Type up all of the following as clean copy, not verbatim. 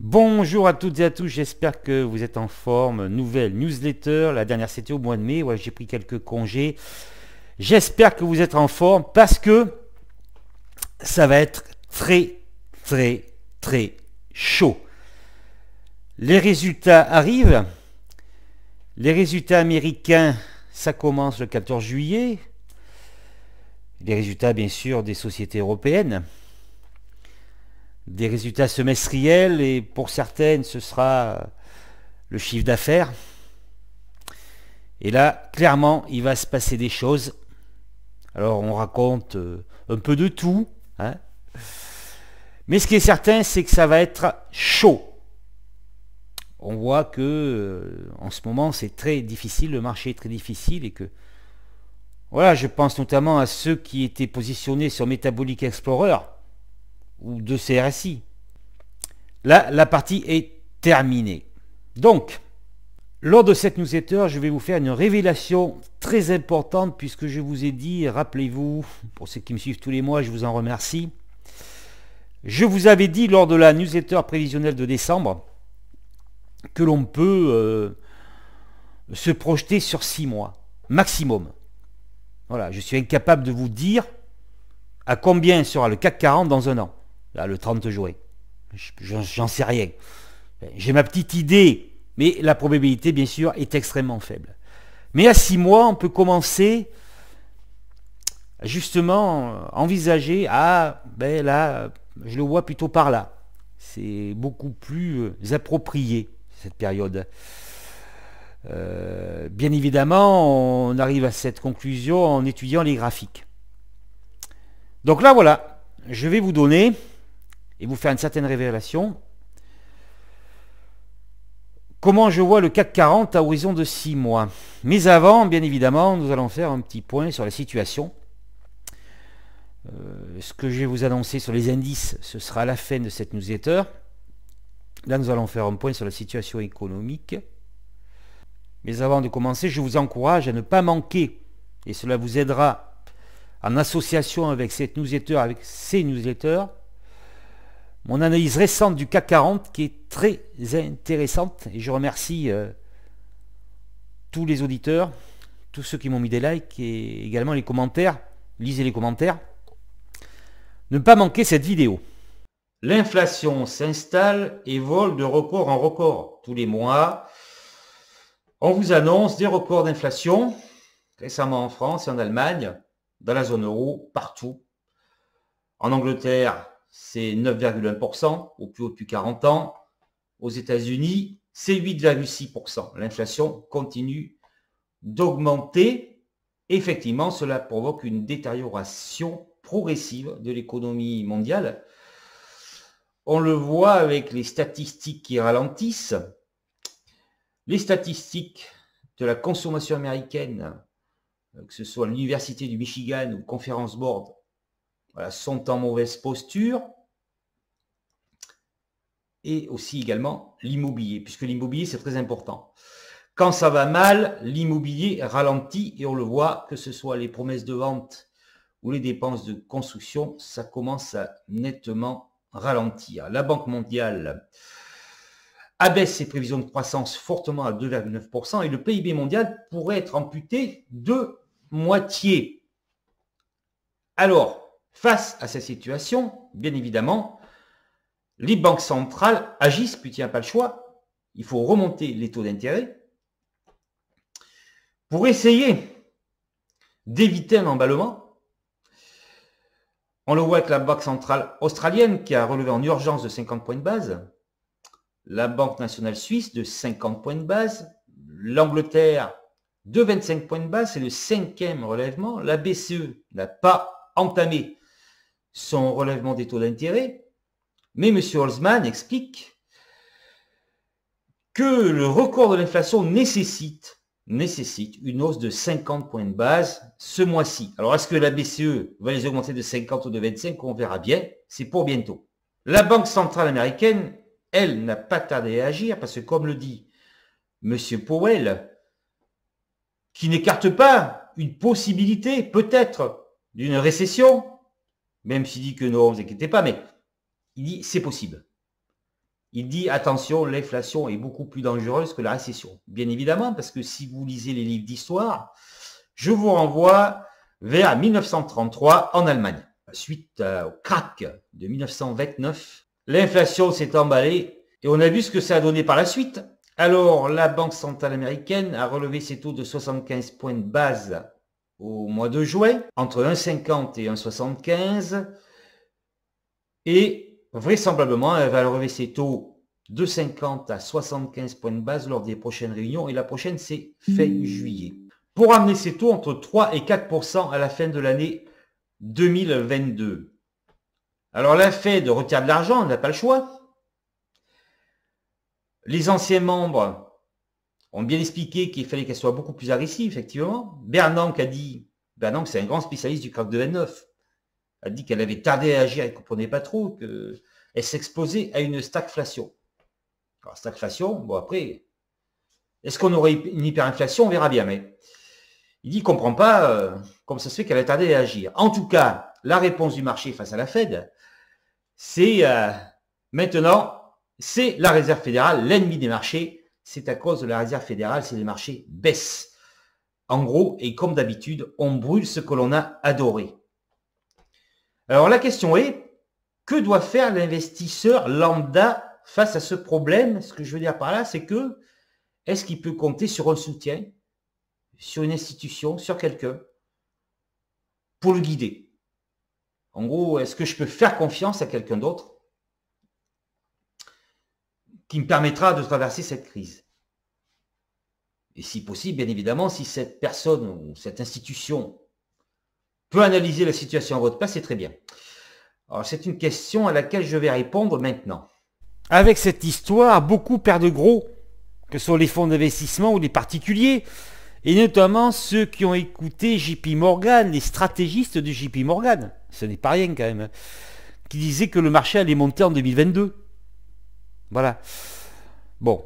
Bonjour à toutes et à tous, j'espère que vous êtes en forme. Nouvelle newsletter, la dernière c'était au mois de mai, ouais, j'ai pris quelques congés. J'espère que vous êtes en forme parce que ça va être très très très chaud. Les résultats arrivent, les résultats américains, ça commence le 14 juillet. Les résultats bien sûr des sociétés européennes. Des résultats semestriels et pour certaines ce sera le chiffre d'affaires. Et là, clairement, il va se passer des choses. Alors on raconte un peu de tout, hein. Mais ce qui est certain, c'est que ça va être chaud. On voit que en ce moment c'est très difficile, le marché est très difficile et que voilà, je pense notamment à ceux qui étaient positionnés sur Metabolic Explorer ou de CRSI. Là, la partie est terminée. Donc, lors de cette newsletter, je vais vous faire une révélation très importante puisque je vous ai dit, rappelez-vous, pour ceux qui me suivent tous les mois, je vous en remercie. Je vous avais dit lors de la newsletter prévisionnelle de décembre que l'on peut se projeter sur 6 mois, maximum. Voilà, je suis incapable de vous dire à combien sera le CAC 40 dans un an, là, le 30 juin. J'en sais rien. J'ai ma petite idée, mais la probabilité, bien sûr, est extrêmement faible. Mais à 6 mois, on peut commencer justement envisager, ben là, je le vois plutôt par là. C'est beaucoup plus approprié, cette période. Bien évidemment, on arrive à cette conclusion en étudiant les graphiques. Donc là, voilà, je vais vous donner et vous faire une certaine révélation. Comment je vois le CAC 40 à horizon de 6 mois. Mais avant, bien évidemment, nous allons faire un petit point sur la situation. Ce que je vais vous annoncer sur les indices, ce sera à la fin de cette newsletter. Là, nous allons faire un point sur la situation économique. Mais avant de commencer, je vous encourage à ne pas manquer, et cela vous aidera en association avec cette newsletter, avec ces newsletters, mon analyse récente du CAC 40 qui est très intéressante. Et je remercie tous les auditeurs, tous ceux qui m'ont mis des likes et également les commentaires. Lisez les commentaires. Ne pas manquer cette vidéo. L'inflation s'installe et vole de record en record. Tous les mois, on vous annonce des records d'inflation, récemment en France et en Allemagne, dans la zone euro, partout. En Angleterre, c'est 9,1%, au plus haut depuis 40 ans. Aux États-Unis, c'est 8,6%. L'inflation continue d'augmenter. Effectivement, cela provoque une détérioration progressive de l'économie mondiale. On le voit avec les statistiques qui ralentissent. Les statistiques de la consommation américaine, que ce soit l'Université du Michigan ou Conference Board, voilà, sont en mauvaise posture. Et aussi également l'immobilier, puisque l'immobilier c'est très important. Quand ça va mal, l'immobilier ralentit et on le voit, que ce soit les promesses de vente ou les dépenses de construction, ça commence à nettement ralentir. La Banque mondiale abaisse ses prévisions de croissance fortement à 2,9% et le PIB mondial pourrait être amputé de moitié. Alors, face à cette situation, bien évidemment, les banques centrales agissent, puis il n'y a pas le choix. Il faut remonter les taux d'intérêt pour essayer d'éviter un emballement. On le voit avec la Banque centrale australienne qui a relevé en urgence de 50 points de base, la Banque nationale suisse de 50 points de base, l'Angleterre de 25 points de base, c'est le 5e relèvement. La BCE n'a pas entamé son relèvement des taux d'intérêt, mais M. Holzmann explique que le record de l'inflation nécessite une hausse de 50 points de base ce mois-ci. Alors, est-ce que la BCE va les augmenter de 50 ou de 25? On verra bien, c'est pour bientôt. La Banque centrale américaine, elle, n'a pas tardé à agir parce que, comme le dit M. Powell, qui n'écarte pas une possibilité, peut-être, d'une récession, même s'il dit que non, ne vous inquiétez pas, mais il dit c'est possible. il dit attention, l'inflation est beaucoup plus dangereuse que la récession. Bien évidemment, parce que si vous lisez les livres d'histoire, je vous renvoie vers 1933 en Allemagne. Suite au crack de 1929, l'inflation s'est emballée et on a vu ce que ça a donné par la suite. Alors, la Banque centrale américaine a relevé ses taux de 75 points de base au mois de juin, entre 1,50 et 1,75, et vraisemblablement, elle va relever ses taux de 50 à 75 points de base lors des prochaines réunions, et la prochaine, c'est fin juillet. Pour amener ses taux entre 3 et 4% à la fin de l'année 2022. Alors, la Fed retire de l'argent, on n'a pas le choix. Les anciens membres ont bien expliqué qu'il fallait qu'elle soit beaucoup plus agressive, effectivement. Bernanke a dit, Bernanke c'est un grand spécialiste du crack de 29, a dit qu'elle avait tardé à agir, elle ne comprenait pas trop, qu'elle s'exposait à une stagflation. Alors stagflation, bon après, est-ce qu'on aurait une hyperinflation? On verra bien, mais il dit qu'il ne comprend pas comment ça se fait qu'elle a tardé à agir. En tout cas, la réponse du marché face à la Fed, c'est maintenant, c'est la Réserve fédérale, l'ennemi des marchés. C'est à cause de la Réserve fédérale si les marchés baissent. En gros, et comme d'habitude, on brûle ce que l'on a adoré. Alors la question est, que doit faire l'investisseur lambda face à ce problème? Ce que je veux dire par là, c'est que, est-ce qu'il peut compter sur un soutien, sur une institution, sur quelqu'un, pour le guider? En gros, est-ce que je peux faire confiance à quelqu'un d'autre qui me permettra de traverser cette crise? Et si possible, bien évidemment, si cette personne ou cette institution peut analyser la situation à votre place, c'est très bien. Alors, c'est une question à laquelle je vais répondre maintenant. Avec cette histoire, beaucoup perdent gros, que ce soit les fonds d'investissement ou les particuliers, et notamment ceux qui ont écouté JP Morgan, les stratégistes de JP Morgan, ce n'est pas rien quand même, qui disaient que le marché allait monter en 2022. Voilà. Bon,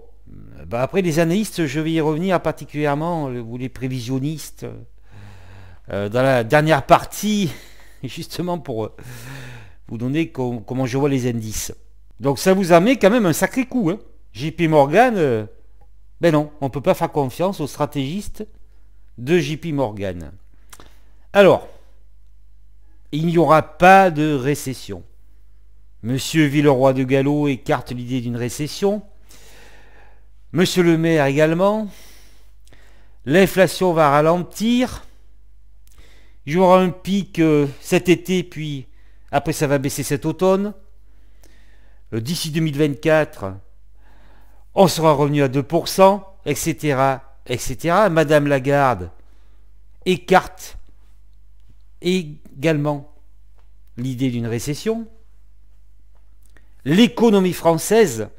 après les analystes, je vais y revenir particulièrement, ou les prévisionnistes, dans la dernière partie, justement pour vous donner comment je vois les indices. Donc ça vous a mis quand même un sacré coup. Hein. JP Morgan, ben non, on ne peut pas faire confiance aux stratégistes de JP Morgan. Alors, il n'y aura pas de récession. Monsieur Villeroy de Galhau écarte l'idée d'une récession. Monsieur le maire également. L'inflation va ralentir. Il y aura un pic cet été, puis après ça va baisser cet automne. D'ici 2024, on sera revenu à 2%, etc., etc. Madame Lagarde écarte également l'idée d'une récession. L'économie française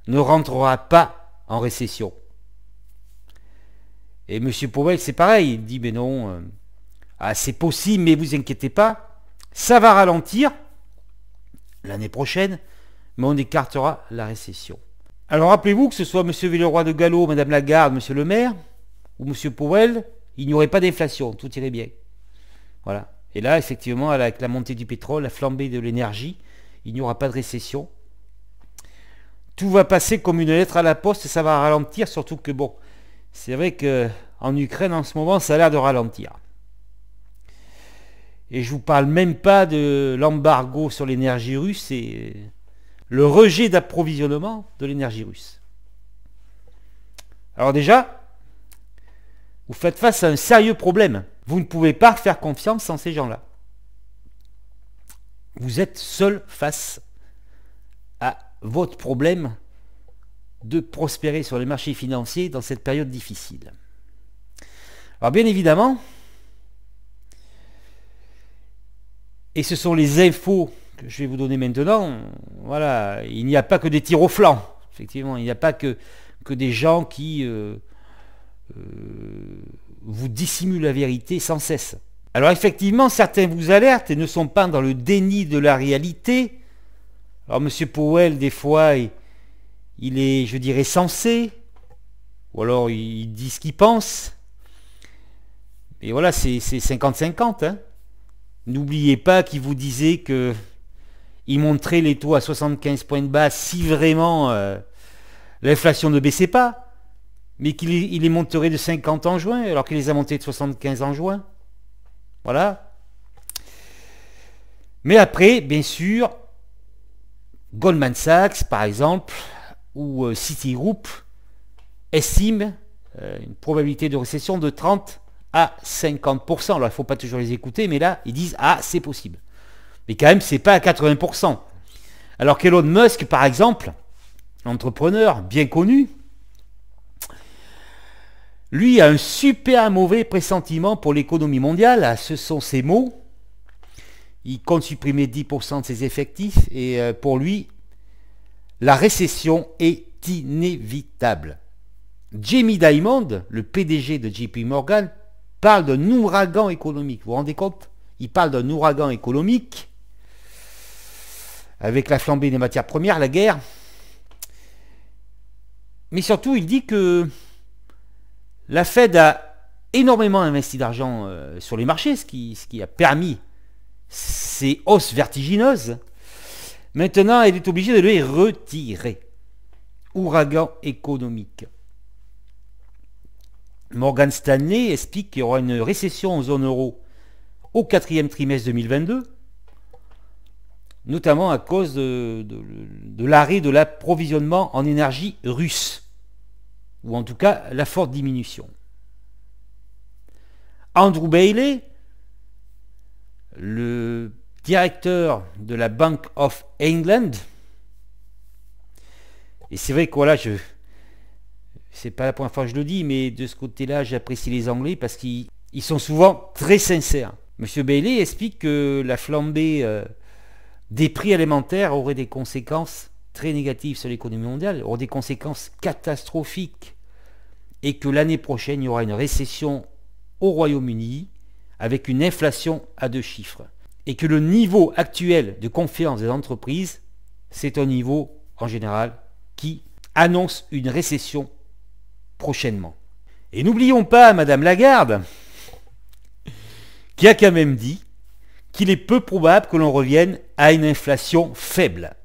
ne rentrera pas en récession. Et M. Powell, c'est pareil, il dit, mais non, c'est possible, mais vous inquiétez pas, ça va ralentir l'année prochaine, mais on écartera la récession. Alors rappelez-vous que ce soit M. Villeroy de Galhau, Mme Lagarde, M. le maire, ou M. Powell, il n'y aurait pas d'inflation, tout irait bien. Voilà. Et là, effectivement, avec la montée du pétrole, la flambée de l'énergie, il n'y aura pas de récession. Tout va passer comme une lettre à la poste, ça va ralentir, surtout que bon, c'est vrai qu'en Ukraine en ce moment, ça a l'air de ralentir. Et je vous parle même pas de l'embargo sur l'énergie russe et le rejet d'approvisionnement de l'énergie russe. Alors déjà, vous faites face à un sérieux problème. Vous ne pouvez pas faire confiance en ces gens-là. Vous êtes seul face à votre problème de prospérer sur les marchés financiers dans cette période difficile. Alors bien évidemment, et ce sont les infos que je vais vous donner maintenant, voilà, il n'y a pas que des tirs au flanc, effectivement, il n'y a pas que des gens qui vous dissimulent la vérité sans cesse. Alors effectivement, certains vous alertent et ne sont pas dans le déni de la réalité. Alors M. Powell, des fois, il est, je dirais, sensé, ou alors il dit ce qu'il pense. Et voilà, c'est 50-50. Hein. N'oubliez pas qu'il vous disait que il monterait les taux à 75 points de base si vraiment l'inflation ne baissait pas, mais qu'il les monterait de 50 en juin, alors qu'il les a montés de 75 en juin. Voilà. Mais après, bien sûr, Goldman Sachs, par exemple, ou Citigroup, estiment une probabilité de récession de 30 à 50%. Alors, il ne faut pas toujours les écouter, mais là, ils disent « Ah, c'est possible ». Mais quand même, c'est pas à 80%. Alors qu'Elon Musk, par exemple, entrepreneur bien connu, lui a un super mauvais pressentiment pour l'économie mondiale. Ce sont ses mots. Il compte supprimer 10% de ses effectifs et pour lui, la récession est inévitable. Jamie Dimon, le PDG de JP Morgan, parle d'un ouragan économique. Vous vous rendez compte? Il parle d'un ouragan économique avec la flambée des matières premières, la guerre. Mais surtout, il dit que la Fed a énormément investi d'argent sur les marchés, ce qui a permis ces hausses vertigineuses. Maintenant, elle est obligée de les retirer. Ouragan économique. Morgan Stanley explique qu'il y aura une récession en zone euro au 4e trimestre 2022, notamment à cause de l'arrêt de l'approvisionnement en énergie russe, ou en tout cas la forte diminution. Andrew Bailey, le directeur de la Bank of England, et c'est vrai que voilà, c'est pas la première fois que je le dis, mais de ce côté-là, j'apprécie les Anglais parce qu'ils sont souvent très sincères. Monsieur Bailey explique que la flambée des prix alimentaires aurait des conséquences très négatives sur l'économie mondiale, aurait des conséquences catastrophiques, et que l'année prochaine, il y aura une récession au Royaume-Uni avec une inflation à 2 chiffres. Et que le niveau actuel de confiance des entreprises, c'est un niveau, en général, qui annonce une récession prochainement. Et n'oublions pas Madame Lagarde, qui a quand même dit qu'il est peu probable que l'on revienne à une inflation faible.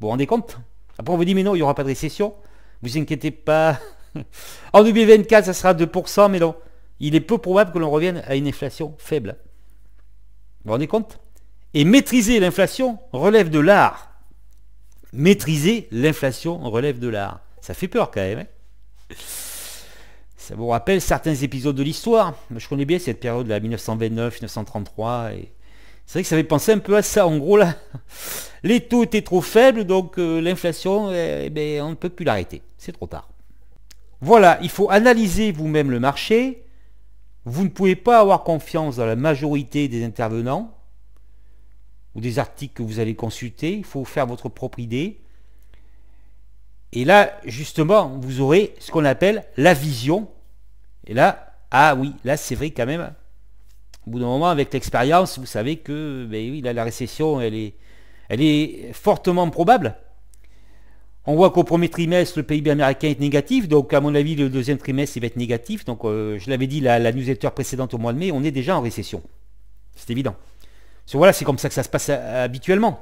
Vous vous rendez compte? Après on vous dit mais non, il n'y aura pas de récession. Vous inquiétez pas. En 2024, ça sera 2%, mais non. Il est peu probable que l'on revienne à une inflation faible. Vous vous rendez compte? Et maîtriser l'inflation relève de l'art. Maîtriser l'inflation relève de l'art. Ça fait peur quand même. Hein, ça vous rappelle certains épisodes de l'histoire. Je connais bien cette période là, 1929-1933. Et c'est vrai que ça fait penser un peu à ça. En gros là, les taux étaient trop faibles, donc l'inflation, on ne peut plus l'arrêter. C'est trop tard. Voilà, il faut analyser vous-même le marché. Vous ne pouvez pas avoir confiance dans la majorité des intervenants ou des articles que vous allez consulter. Il faut faire votre propre idée. Et là, justement, vous aurez ce qu'on appelle la vision. Et là, ah oui, là c'est vrai quand même. Au bout d'un moment, avec l'expérience, vous savez que oui, là, la récession, elle est fortement probable. On voit qu'au premier trimestre, le PIB américain est négatif. Donc, à mon avis, le deuxième trimestre, il va être négatif. Donc, je l'avais dit, la newsletter précédente au mois de mai, on est déjà en récession. C'est évident. Voilà, c'est comme ça que ça se passe habituellement.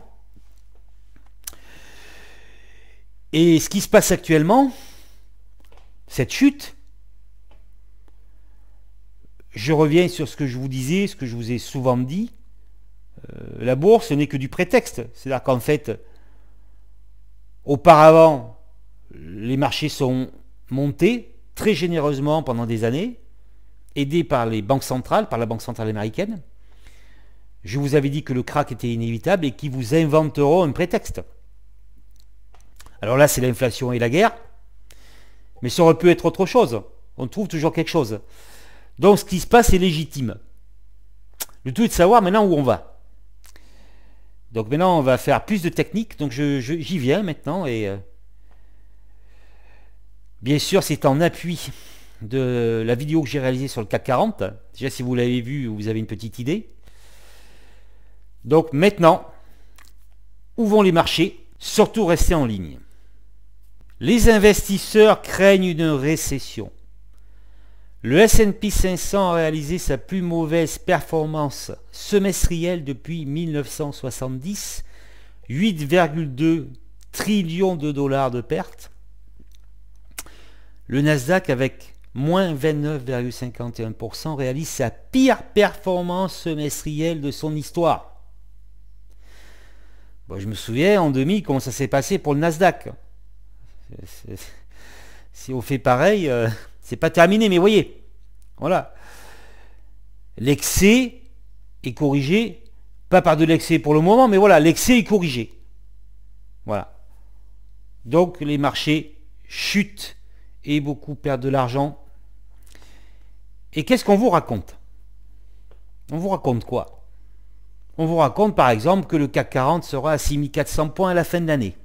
Et ce qui se passe actuellement, cette chute, je reviens sur ce que je vous disais, ce que je vous ai souvent dit, la bourse, ce n'est que du prétexte. C'est-à-dire qu'en fait, auparavant, les marchés sont montés très généreusement pendant des années, aidés par les banques centrales, par la Banque centrale américaine. Je vous avais dit que le krach était inévitable et qu'ils vous inventeront un prétexte. Alors là, c'est l'inflation et la guerre, mais ça aurait pu être autre chose. On trouve toujours quelque chose. Donc ce qui se passe est légitime. Le tout est de savoir maintenant où on va. Donc maintenant, on va faire plus de techniques. Donc j'y viens maintenant. Et bien sûr, c'est en appui de la vidéo que j'ai réalisée sur le CAC 40. Déjà, si vous l'avez vu, vous avez une petite idée. Donc maintenant, où vont les marchés? Surtout rester en ligne. Les investisseurs craignent une récession. Le S&P 500 a réalisé sa plus mauvaise performance semestrielle depuis 1970, 8,2 trillions de dollars de pertes. Le Nasdaq, avec moins 29,51%, réalise sa pire performance semestrielle de son histoire. Bon, je me souviens en 2000 comment ça s'est passé pour le Nasdaq. Si on fait pareil, c'est pas terminé, mais voyez, voilà. L'excès est corrigé, pas par de l'excès pour le moment, mais voilà, l'excès est corrigé. Voilà. Donc les marchés chutent et beaucoup perdent de l'argent. Et qu'est-ce qu'on vous raconte? On vous raconte quoi? On vous raconte par exemple que le CAC 40 sera à 6400 points à la fin de l'année.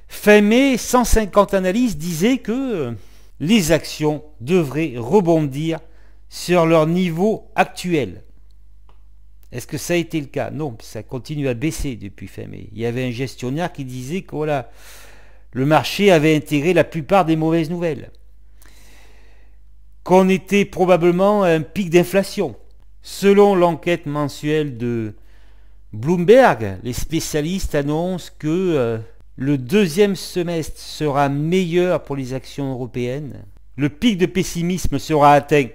Fin mai, 150 analystes disaient que les actions devraient rebondir sur leur niveau actuel. Est-ce que ça a été le cas? Non, ça continue à baisser depuis fin mai. Il y avait un gestionnaire qui disait que voilà, le marché avait intégré la plupart des mauvaises nouvelles. Qu'on était probablement à un pic d'inflation. Selon l'enquête mensuelle de Bloomberg, les spécialistes annoncent que le deuxième semestre sera meilleur pour les actions européennes. Le pic de pessimisme sera atteint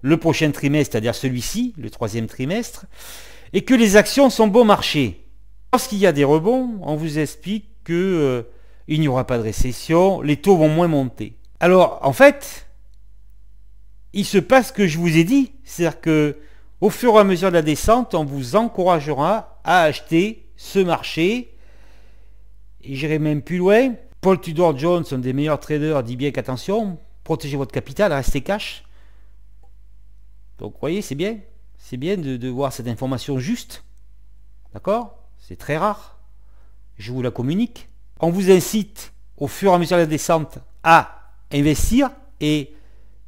le prochain trimestre, c'est-à-dire celui-ci, le troisième trimestre, et que les actions sont bon marché. Lorsqu'il y a des rebonds, on vous explique que il n'y aura pas de récession, les taux vont moins monter. Alors, en fait, il se passe ce que je vous ai dit, c'est-à-dire que au fur et à mesure de la descente, on vous encouragera à acheter ce marché. Et j'irai même plus loin. Paul Tudor Jones, un des meilleurs traders, dit bien qu'attention, protégez votre capital, restez cash. Donc vous voyez, c'est bien de voir cette information juste. D'accord? C'est très rare. Je vous la communique. On vous incite au fur et à mesure de la descente à investir. Et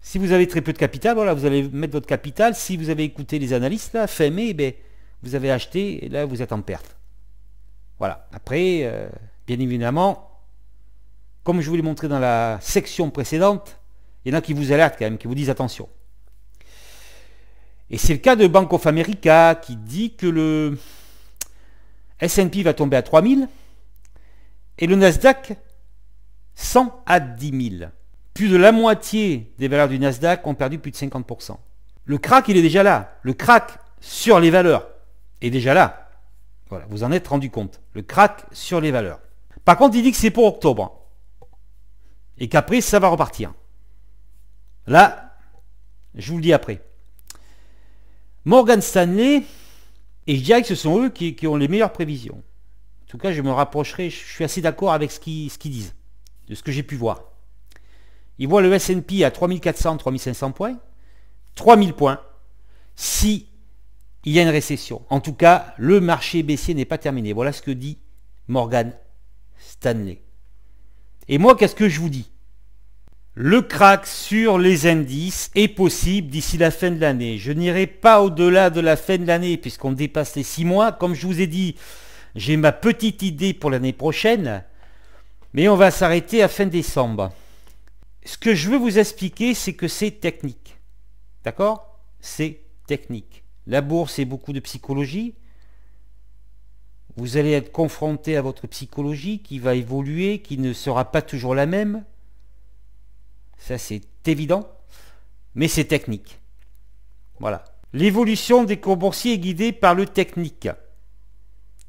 si vous avez très peu de capital, voilà, vous allez mettre votre capital. Si vous avez écouté les analystes, là, fin mai, ben, vous avez acheté et là vous êtes en perte. Voilà. Après, bien évidemment, comme je vous l'ai montré dans la section précédente, il y en a qui vous alertent quand même, qui vous disent attention. Et c'est le cas de Bank of America qui dit que le S&P va tomber à 3000 et le Nasdaq 100 à 10 000. Plus de la moitié des valeurs du Nasdaq ont perdu plus de 50%. Le crack, il est déjà là. Le crack sur les valeurs est déjà là. Voilà, vous en êtes rendu compte. Le crack sur les valeurs. Par contre, il dit que c'est pour octobre. Et qu'après, ça va repartir. Là, je vous le dis après. Morgan Stanley, et je dirais que ce sont eux qui ont les meilleures prévisions. En tout cas, je me rapprocherai, je suis assez d'accord avec ce qu'ils disent, de ce que j'ai pu voir. Ils voient le S&P à 3400-3500 points, 3000 points, si il y a une récession. En tout cas, le marché baissier n'est pas terminé. Voilà ce que dit Morgan Stanley. Et moi, qu'est-ce que je vous dis? Le crack sur les indices est possible d'ici la fin de l'année. Je n'irai pas au-delà de la fin de l'année puisqu'on dépasse les 6 mois. Comme je vous ai dit, j'ai ma petite idée pour l'année prochaine, mais on va s'arrêter à fin décembre. Ce que je veux vous expliquer, c'est que c'est technique. D'accord? C'est technique. La bourse, c'est beaucoup de psychologie. Vous allez être confronté à votre psychologie qui va évoluer, qui ne sera pas toujours la même. Ça, c'est évident. Mais c'est technique. Voilà. L'évolution des cours boursiers est guidée par le technique.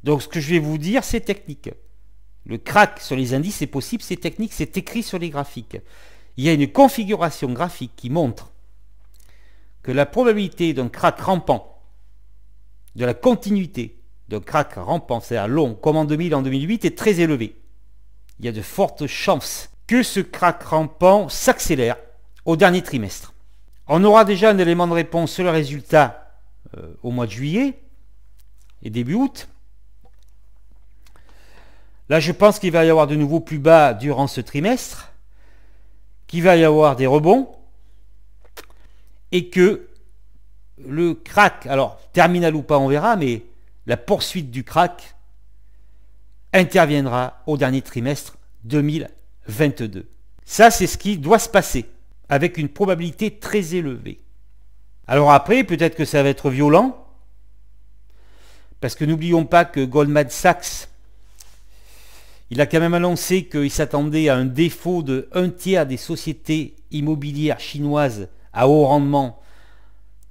Donc, ce que je vais vous dire, c'est technique. Le crack sur les indices, c'est possible, c'est technique, c'est écrit sur les graphiques. Il y a une configuration graphique qui montre que la probabilité d'un crack rampant, de la continuité d'un crack rampant, c'est-à-dire long, comme en 2000, en 2008, est très élevée. Il y a de fortes chances que ce crack rampant s'accélère au dernier trimestre. On aura déjà un élément de réponse sur le résultat au mois de juillet et début août. Là, je pense qu'il va y avoir de nouveau plus bas durant ce trimestre, qu'il va y avoir des rebonds et que le crack, alors terminal ou pas, on verra, mais la poursuite du crack interviendra au dernier trimestre 2022. Ça, c'est ce qui doit se passer avec une probabilité très élevée. Alors après, peut-être que ça va être violent Parce que n'oublions pas que Goldman Sachs, il a quand même annoncé qu'il s'attendait à un défaut de 1/3 des sociétés immobilières chinoises à haut rendement,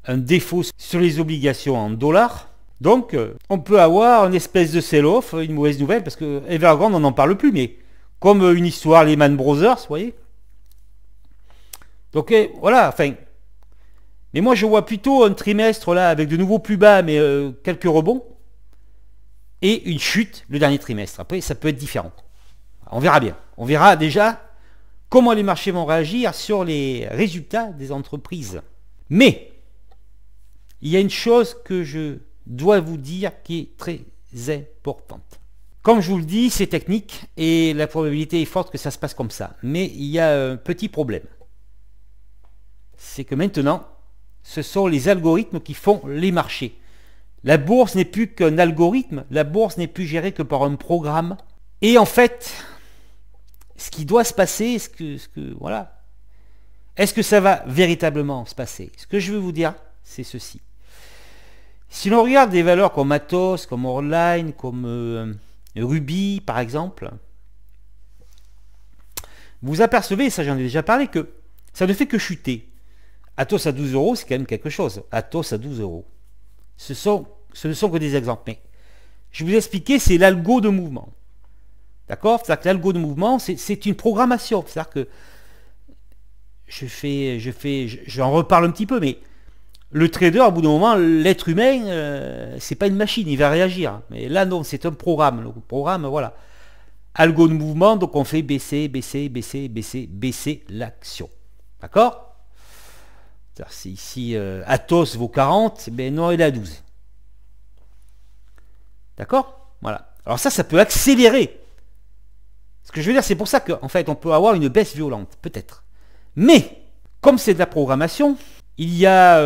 un défaut sur les obligations en dollars. Donc, on peut avoir une espèce de sell-off, une mauvaise nouvelle, parce que Evergrande, on n'en parle plus, mais comme une histoire Lehman Brothers, vous voyez. Donc, voilà, enfin. Mais moi, je vois plutôt un trimestre, là, avec de nouveaux plus bas, mais quelques rebonds, et une chute le dernier trimestre. Après, ça peut être différent. On verra bien. On verra déjà comment les marchés vont réagir sur les résultats des entreprises. Mais, il y a une chose que je dois vous dire qui est très importante. Comme je vous le dis, c'est technique et la probabilité est forte que ça se passe comme ça. Mais il y a un petit problème. C'est que maintenant, ce sont les algorithmes qui font les marchés. La bourse n'est plus qu'un algorithme, la bourse n'est plus gérée que par un programme. Et en fait, ce qui doit se passer, voilà, est-ce que ça va véritablement se passer? Ce que je veux vous dire, c'est ceci. Si l'on regarde des valeurs comme Atos, comme Orline, comme Ruby par exemple, vous apercevez, ça j'en ai déjà parlé, que ça ne fait que chuter. Atos à 12 euros, c'est quand même quelque chose. Atos à 12 euros. Ce ne sont que des exemples. Mais je vais vous expliquer, c'est l'algo de mouvement. D'accord? C'est-à-dire que l'algo de mouvement, c'est une programmation. C'est-à-dire que j'en reparle un petit peu, mais le trader, au bout d'un moment, l'être humain, c'est pas une machine, il va réagir. Mais là, non, c'est un programme. Le programme, voilà. Algo de mouvement, donc on fait baisser l'action. D'accord? Si ici Atos vaut 40, ben non, il est à 12. D'accord? Voilà. Alors ça peut accélérer. Ce que je veux dire, c'est pour ça qu'en fait, on peut avoir une baisse violente, peut-être. Mais, comme c'est de la programmation, il y a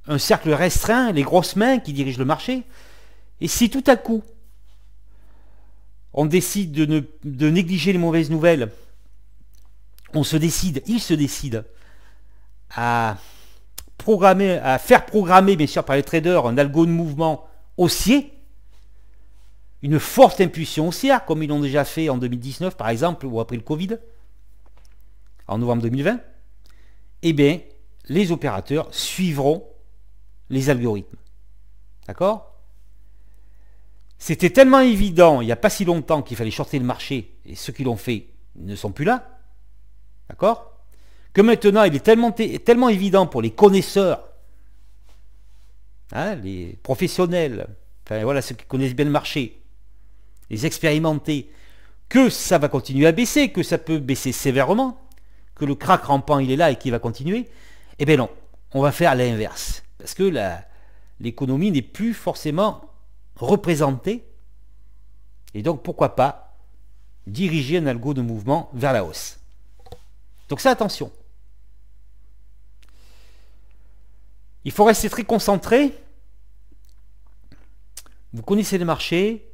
un cercle restreint, les grosses mains qui dirigent le marché. Et si tout à coup, on décide de négliger les mauvaises nouvelles, il se décide à faire programmer, bien sûr, par les traders, un algo de mouvement haussier, une forte impulsion haussière, comme ils l'ont déjà fait en 2019, par exemple, ou après le Covid, en novembre 2020, eh bien, les opérateurs suivront les algorithmes. D'accord? C'était tellement évident, il n'y a pas si longtemps, qu'il fallait shorter le marché, et ceux qui l'ont fait ne sont plus là. D'accord? Que maintenant, il est tellement évident pour les connaisseurs, hein, les professionnels, enfin voilà, ceux qui connaissent bien le marché, les expérimentés, que ça va continuer à baisser, que ça peut baisser sévèrement, que le crack rampant il est là et qu'il va continuer. Eh bien non, on va faire l'inverse. Parce que l'économie n'est plus forcément représentée. Et donc pourquoi pas diriger un algo de mouvement vers la hausse. Donc ça, attention. Il faut rester très concentré. Vous connaissez les marchés,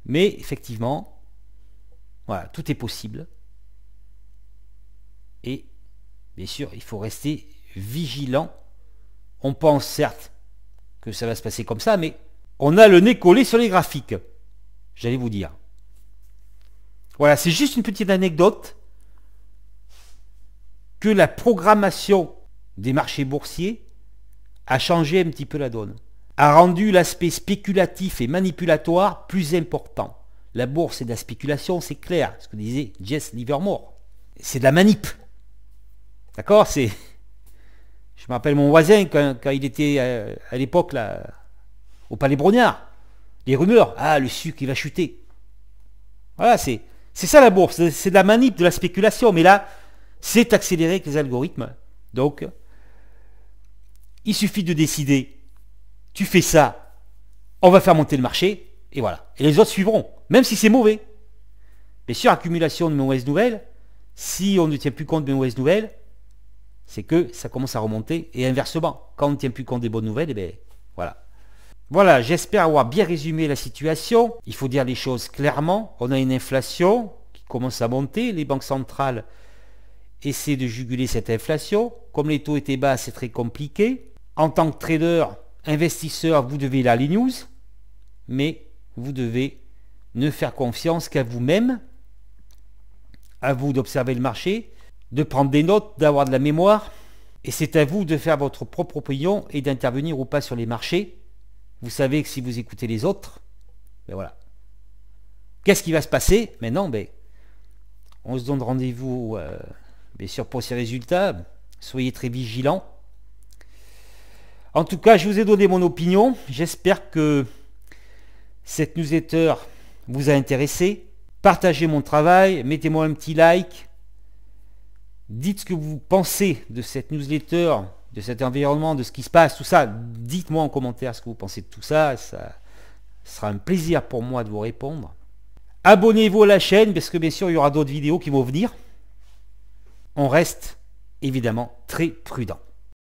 mais effectivement, voilà, tout est possible. Et bien sûr, il faut rester vigilant. On pense certes que ça va se passer comme ça, mais on a le nez collé sur les graphiques. J'allais vous dire. Voilà, c'est juste une petite anecdote que la programmation des marchés boursiers a changé un petit peu la donne, a rendu l'aspect spéculatif et manipulatoire plus important. La bourse, c'est de la spéculation, c'est clair, ce que disait Jess Livermore. C'est de la manip. D'accord? Je me rappelle mon voisin, quand il était à l'époque là, au Palais Brognard, les rumeurs, ah, le sucre, il va chuter. Voilà, c'est ça la bourse, c'est de la manip, de la spéculation, mais là, c'est accéléré avec les algorithmes. Donc, il suffit de décider, tu fais ça, on va faire monter le marché, et voilà. Et les autres suivront, même si c'est mauvais. Bien sûr, accumulation de mauvaises nouvelles, si on ne tient plus compte des mauvaises nouvelles, c'est que ça commence à remonter, et inversement, quand on ne tient plus compte des bonnes nouvelles, et bien, voilà. Voilà, j'espère avoir bien résumé la situation. Il faut dire les choses clairement. On a une inflation qui commence à monter, les banques centrales essaient de juguler cette inflation. Comme les taux étaient bas, c'est très compliqué. En tant que trader, investisseur, vous devez lire les news. mais vous devez ne faire confiance qu'à vous-même, à vous d'observer le marché, de prendre des notes, d'avoir de la mémoire, et c'est à vous de faire votre propre opinion et d'intervenir ou pas sur les marchés. Vous savez que si vous écoutez les autres, ben voilà. Qu'est-ce qui va se passer maintenant? On se donne rendez-vous bien sûr pour ces résultats. Soyez très vigilants. En tout cas, je vous ai donné mon opinion. J'espère que cette newsletter vous a intéressé. Partagez mon travail, mettez-moi un petit like. Dites ce que vous pensez de cette newsletter, de cet environnement, de ce qui se passe, tout ça. Dites-moi en commentaire ce que vous pensez de tout ça. Ça sera un plaisir pour moi de vous répondre. Abonnez-vous à la chaîne parce que bien sûr il y aura d'autres vidéos qui vont venir. On reste évidemment très prudent.